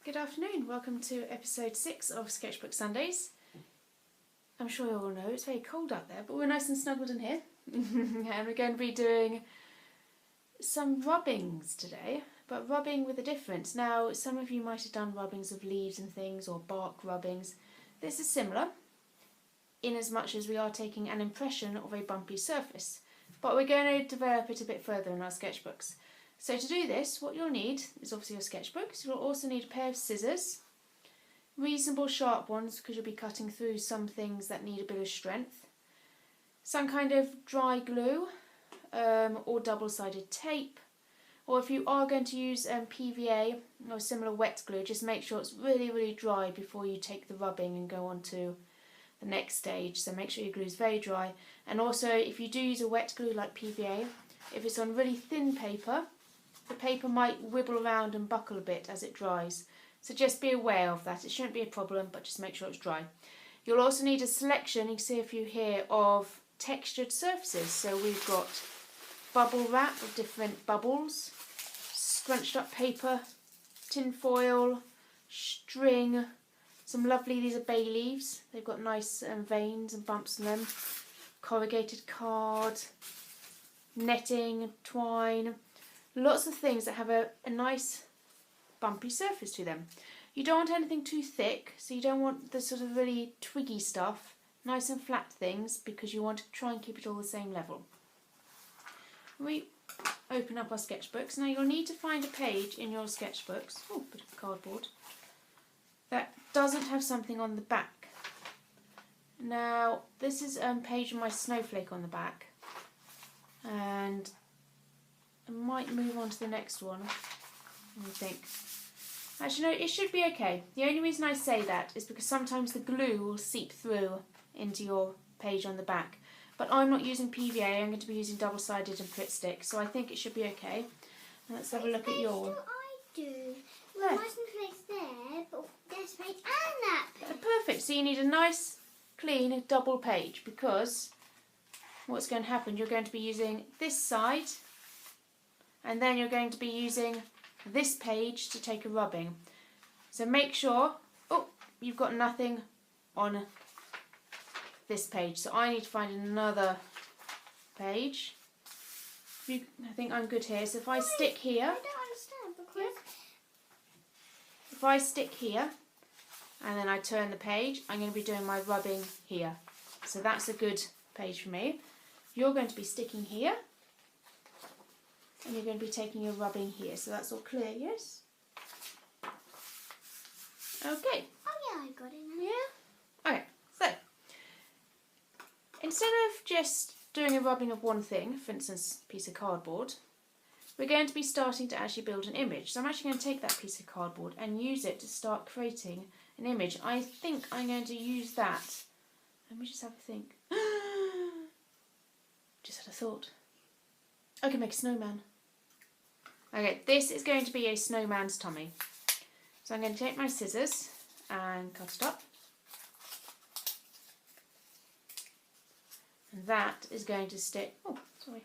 Good afternoon, welcome to episode 6 of Sketchbook Sundays. I'm sure you all know it's very cold out there, but we're nice and snuggled in here. And we're going to be doing some rubbings today, but rubbing with a difference. Now, some of you might have done rubbings of leaves and things, or bark rubbings. This is similar, in as much as we are taking an impression of a bumpy surface, but we're going to develop it a bit further in our sketchbooks. So to do this, what you'll need is obviously your sketchbooks. You'll also need a pair of scissors, reasonable sharp ones because you'll be cutting through some things that need a bit of strength, some kind of dry glue or double-sided tape, or if you are going to use PVA or similar wet glue, just make sure it's really dry before you take the rubbing and go on to the next stage. So make sure your glue is very dry, and also if you do use a wet glue like PVA, if it's on really thin paper, the paper might wibble around and buckle a bit as it dries. So just be aware of that. It shouldn't be a problem, but just make sure it's dry. You'll also need a selection, you can see a few here, of textured surfaces. So we've got bubble wrap of different bubbles, scrunched up paper, tin foil, string, some lovely, these are bay leaves. They've got nice veins and bumps in them, corrugated card, netting, twine. Lots of things that have a nice bumpy surface to them. You don't want anything too thick, so you don't want the sort of really twiggy stuff. Nice and flat things, because you want to try and keep it all the same level. We open up our sketchbooks. Now you'll need to find a page in your sketchbooks, oh, bit of cardboard, that doesn't have something on the back. Now this is a page with my snowflake on the back, and I might move on to the next one, I think. Actually, no, it should be okay. The only reason I say that is because sometimes the glue will seep through into your page on the back. But I'm not using PVA, I'm going to be using double-sided and Pritt stick, so I think it should be okay. Let's have a look at your... What I do? Well, my snowflake's there, but there's page and that page. Perfect, so you need a nice, clean, double page, because what's going to happen, you're going to be using this side, and then you're going to be using this page to take a rubbing. So make sure, oh, you've got nothing on this page. So I need to find another page. I think I'm good here. So if I stick here, I don't understand, because... If I stick here, and then I turn the page, I'm going to be doing my rubbing here. So that's a good page for me. You're going to be sticking here, and you're going to be taking your rubbing here. So that's all clear, yes? Okay. Oh yeah, I got it now. Yeah? Okay, so instead of just doing a rubbing of one thing, for instance, a piece of cardboard, we're going to be starting to actually build an image. So I'm actually going to take that piece of cardboard and use it to start creating an image. I think I'm going to use that. Let me just have a think. Just had a thought. I can make a snowman. Okay, this is going to be a snowman's tummy. So I'm going to take my scissors and cut it up. And that is going to stick, oh, sorry.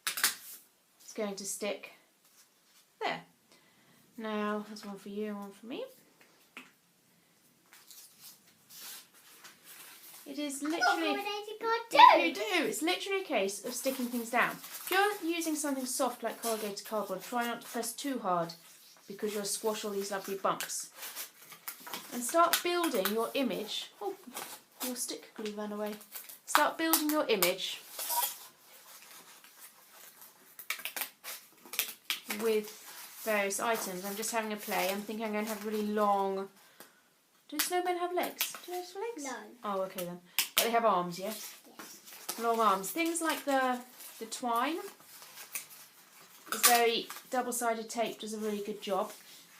It's going to stick there. Now, there's one for you and one for me. It is literally, you do, it's literally a case of sticking things down. If you're using something soft like corrugated cardboard, try not to press too hard, because you'll squash all these lovely bumps. And start building your image. Oh, your stick glue ran away. Start building your image with various items. I'm just having a play. I'm thinking I'm going to have really long... Do snowmen have legs? Do they have legs? No. Oh, okay then. But they have arms, yes? Yes. Long arms. Things like the twine is very double-sided tape, does a really good job.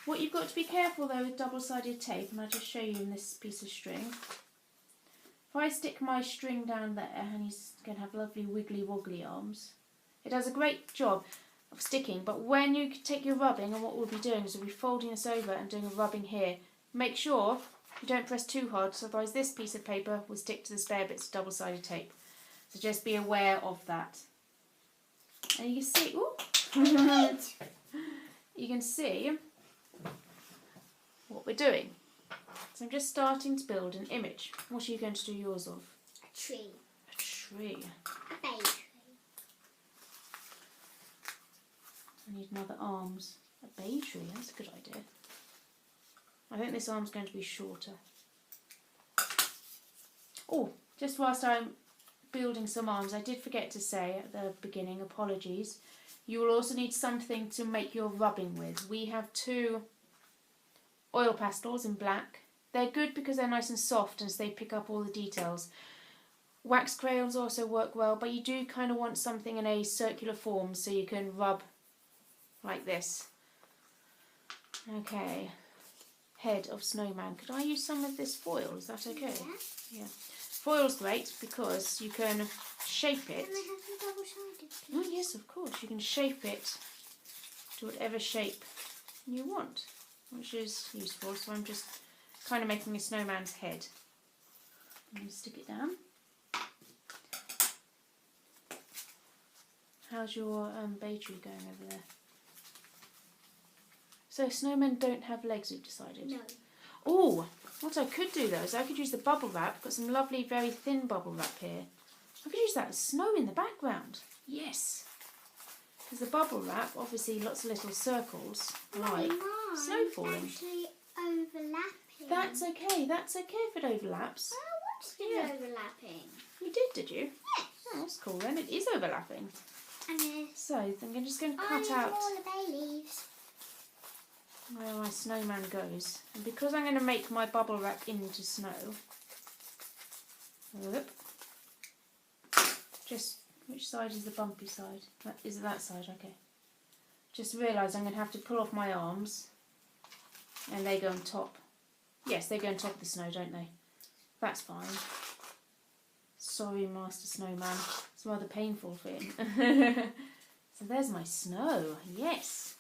What you've got to be careful though with double-sided tape, and I'll just show you in this piece of string. If I stick my string down there, and he's going to have lovely wiggly-woggly arms, it does a great job of sticking, but when you take your rubbing, and what we'll be doing is we'll be folding this over and doing a rubbing here, make sure you don't press too hard, so otherwise this piece of paper will stick to the spare bits of double-sided tape. So just be aware of that. And you can see, ooh, you can see what we're doing. So I'm just starting to build an image. What are you going to do yours of? A tree. A tree. A bay tree. I need another arms. A bay tree, that's a good idea. I think this arm's going to be shorter. Oh, just whilst I'm building some arms, I did forget to say at the beginning, apologies. You will also need something to make your rubbing with. We have 2 oil pastels in black. They're good because they're nice and soft and so they pick up all the details. Wax crayons also work well, but you do kind of want something in a circular form so you can rub like this. Okay. Head of snowman. Could I use some of this foil? Is that okay? Yeah. Foil's great because you can shape it. Can I have some double-sided, please? Oh yes, of course. You can shape it to whatever shape you want, which is useful. So I'm just kind of making a snowman's head. I'm going to stick it down. How's your bay tree going over there? So snowmen don't have legs, we've decided? No. Oh, what I could do though is I could use the bubble wrap. I've got some lovely, very thin bubble wrap here. I could use that as snow in the background. Yes. Because the bubble wrap, obviously lots of little circles, like snow falling. Actually overlapping. That's okay if it overlaps. Oh, what's overlapping? You did you? Yes. Oh, that's cool then. It is overlapping. And So I'm just going to I cut need out all the bay leaves. where my snowman goes. And because I'm going to make my bubble wrap into snow, whoop, just, which side is the bumpy side? Is it that side? Okay. Just realised I'm going to have to pull off my arms and they go on top. Yes, they go on top of the snow, don't they? That's fine. Sorry, Master Snowman. It's rather painful for him. So there's my snow. Yes.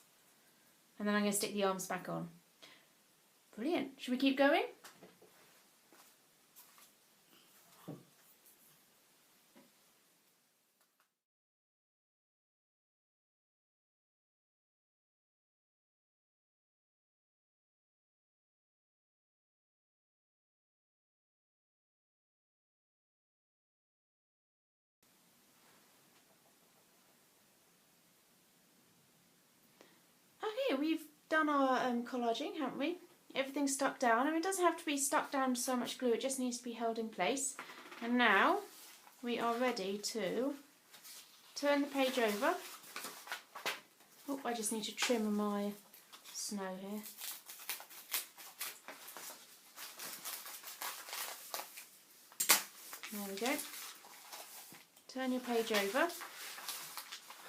And then I'm going to stick the arms back on. Brilliant. Should we keep going? Okay, we've done our collaging, haven't we? Everything's stuck down. I mean, it doesn't have to be stuck down with so much glue, it just needs to be held in place. And now we are ready to turn the page over. Oh, I just need to trim my snow here. There we go. Turn your page over.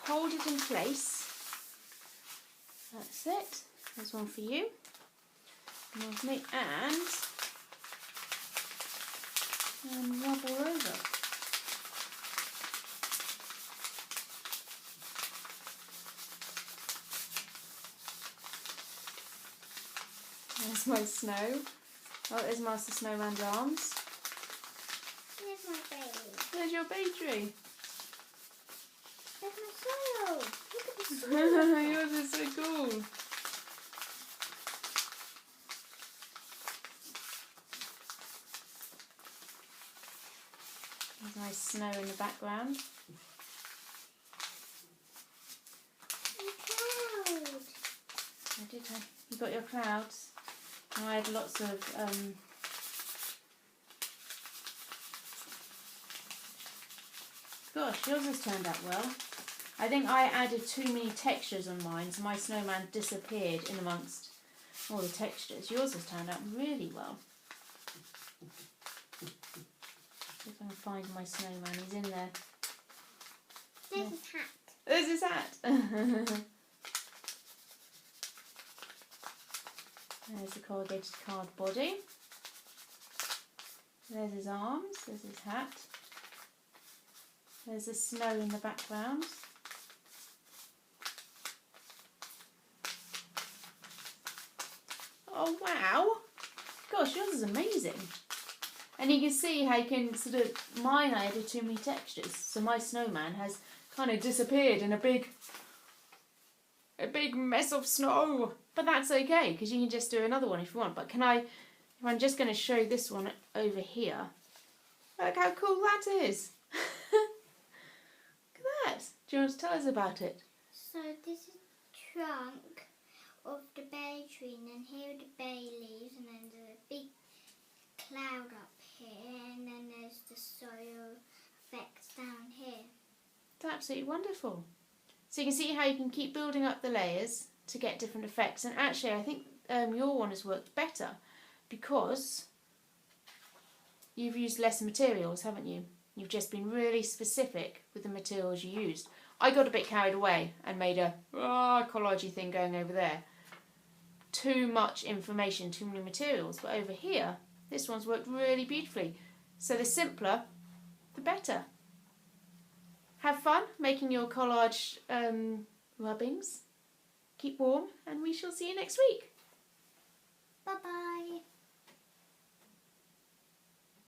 Hold it in place. That's it. There's one for you. One for me. And rub all over. There's my snow. Oh, there's Master Snowman's arms. There's my baby. There's your bay tree. There's my soil. Look at the soil. Yours is so cool. There's nice snow in the background. And cloud. You got your clouds. I had lots of gosh, yours has turned out well. I think I added too many textures on mine, so my snowman disappeared in amongst all the textures. Yours has turned out really well. See if I can find my snowman. He's in there. There's his hat. There's his hat. There's the corrugated card body. There's his arms. There's his hat. There's the snow in the background. Oh wow! Gosh, yours is amazing. And you can see how you can sort of, mine I added too many textures, so my snowman has kind of disappeared in a big big mess of snow. But that's okay, because you can just do another one if you want. But if I'm just going to show this one over here. Look how cool that is. Look at that. Do you want to tell us about it? So this is the trunk of the bay tree, and then here are the bay leaves, and then there's a big cloud up here, and then there's the soil effects down here. It's absolutely wonderful. So you can see how you can keep building up the layers to get different effects. And actually I think your one has worked better because you've used less materials, haven't you? You've just been really specific with the materials you used. I got a bit carried away and made a collage thing going over there. Too much information, too many materials. But over here, this one's worked really beautifully. So the simpler, the better. Have fun making your collage rubbings. Keep warm, and we shall see you next week.